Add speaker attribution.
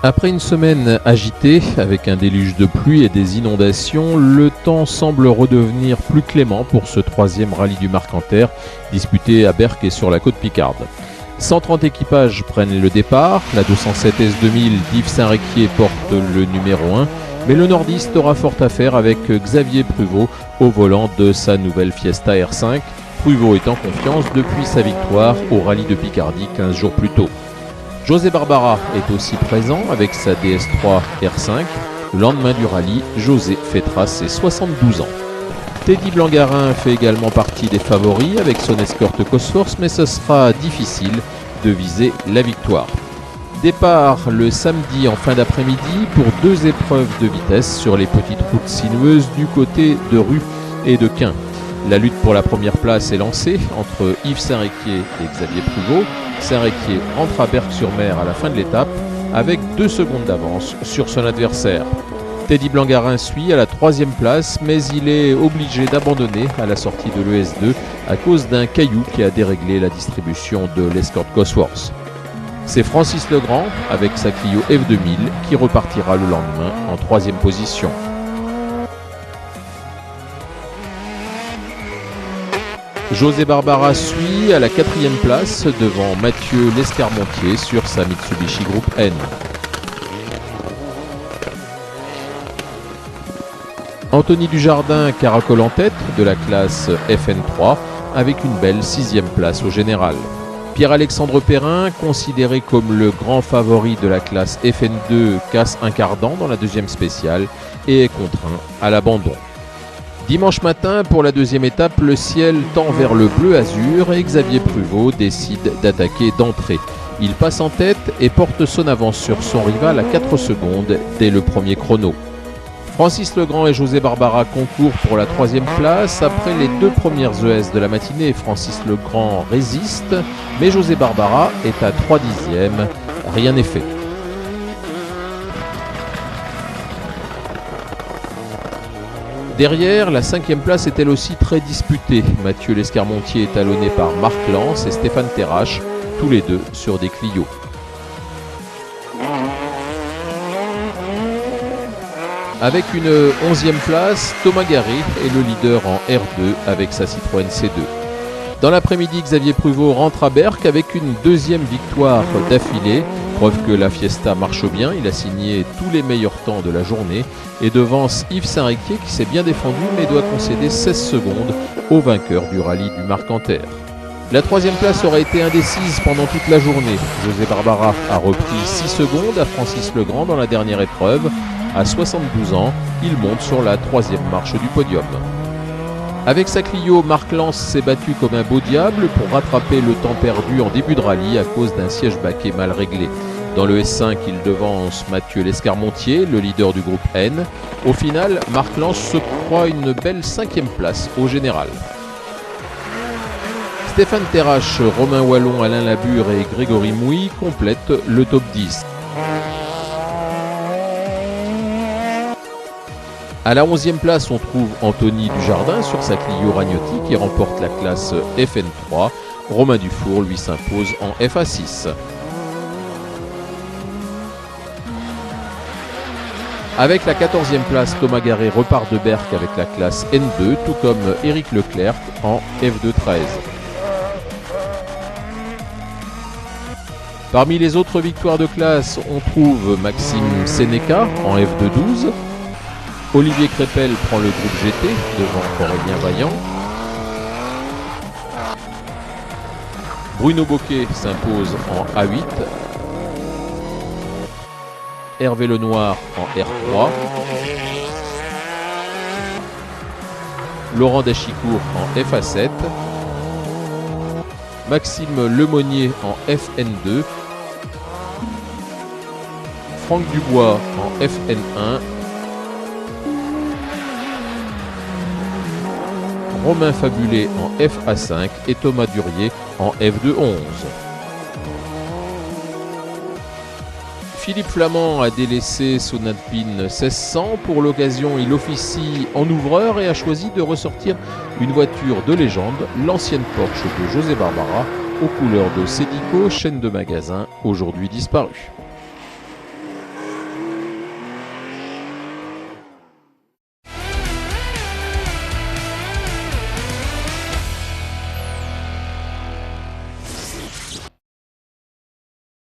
Speaker 1: Après une semaine agitée, avec un déluge de pluie et des inondations, le temps semble redevenir plus clément pour ce troisième rallye du Marcanterre, disputé à Berck et sur la côte Picarde. 130 équipages prennent le départ, la 207 S2000 d'Yves Saint-Réquier porte le numéro 1, mais le nordiste aura fort à faire avec Xavier Pruvot au volant de sa nouvelle Fiesta R5, Pruvot est en confiance depuis sa victoire au rallye de Picardie 15 jours plus tôt. José Barbara est aussi présent avec sa DS3 R5. Le lendemain du rallye, José fêtera ses 72 ans. Teddy Blangarin fait également partie des favoris avec son escorte Cosworth, mais ce sera difficile de viser la victoire. Départ le samedi en fin d'après-midi pour 2 épreuves de vitesse sur les petites routes sinueuses du côté de Rue et de Quin. La lutte pour la première place est lancée entre Yves Saint-Réquier et Xavier Pruvot. Saint-Réquier rentre à Berck-sur-Mer à la fin de l'étape avec 2 secondes d'avance sur son adversaire. Teddy Blangarin suit à la 3e place, mais il est obligé d'abandonner à la sortie de l'ES2 à cause d'un caillou qui a déréglé la distribution de l'escorte Cosworth. C'est Francis Legrand avec sa Clio F2000 qui repartira le lendemain en 3e position. José Barbara suit à la 4e place devant Mathieu Lescarmontier sur sa Mitsubishi Group N. Anthony Dujardin caracole en tête de la classe FN3 avec une belle 6e place au général. Pierre-Alexandre Perrin, considéré comme le grand favori de la classe FN2, casse un cardan dans la 2e spéciale et est contraint à l'abandon. Dimanche matin, pour la 2e étape, le ciel tend vers le bleu azur et Xavier Pruvot décide d'attaquer d'entrée. Il passe en tête et porte son avance sur son rival à 4 secondes dès le premier chrono. Francis Legrand et José Barbara concourent pour la 3e place. Après les 2 premières ES de la matinée, Francis Legrand résiste, mais José Barbara est à 3/10. Rien n'est fait. Derrière, la 5e place est elle aussi très disputée. Mathieu Lescarmontier est talonné par Marc Lance et Stéphane Terrache, tous les deux sur des Clio. Avec une 11e place, Thomas Garé est le leader en R2 avec sa Citroën C2. Dans l'après-midi, Xavier Pruvot rentre à Berck avec une 2e victoire d'affilée. Preuve que la Fiesta marche bien, il a signé tous les meilleurs temps de la journée et devance Yves Saint-Réquier qui s'est bien défendu mais doit concéder 16 secondes au vainqueur du rallye du Marcanterre. La 3e place aurait été indécise pendant toute la journée. José Barbara a repris 6 secondes à Francis Legrand dans la dernière épreuve. À 72 ans, il monte sur la 3e marche du podium. Avec sa Clio, Marc Lance s'est battu comme un beau diable pour rattraper le temps perdu en début de rallye à cause d'un siège baquet mal réglé. Dans le S5, il devance Mathieu Lescarmontier, le leader du groupe N. Au final, Marc Lance se croit une belle 5e place au général. Stéphane Terrache, Romain Wallon, Alain Labure et Grégory Mouy complètent le top 10. À la 11e place, on trouve Anthony Dujardin sur sa Clio Ragnotti qui remporte la classe FN3. Romain Dufour lui s'impose en FA6. Avec la 14e place, Thomas Garé repart de Berck avec la classe N2, tout comme Éric Leclerc en F2-13. Parmi les autres victoires de classe, on trouve Maxime Seneca en F2-12. Olivier Crépel prend le groupe GT devant Aurélien Vaillant. Bruno Boquet s'impose en A8. Hervé Lenoir en R3. Laurent Dachicourt en FA7. Maxime Lemonnier en FN2. Franck Dubois en FN1. Romain Fabulé en FA5 et Thomas Durier en F2-11. Philippe Flamand a délaissé son Alpine 1600. Pour l'occasion, il officie en ouvreur et a choisi de ressortir une voiture de légende, l'ancienne Porsche de José Barbara, aux couleurs de Cedico, chaîne de magasins aujourd'hui disparue.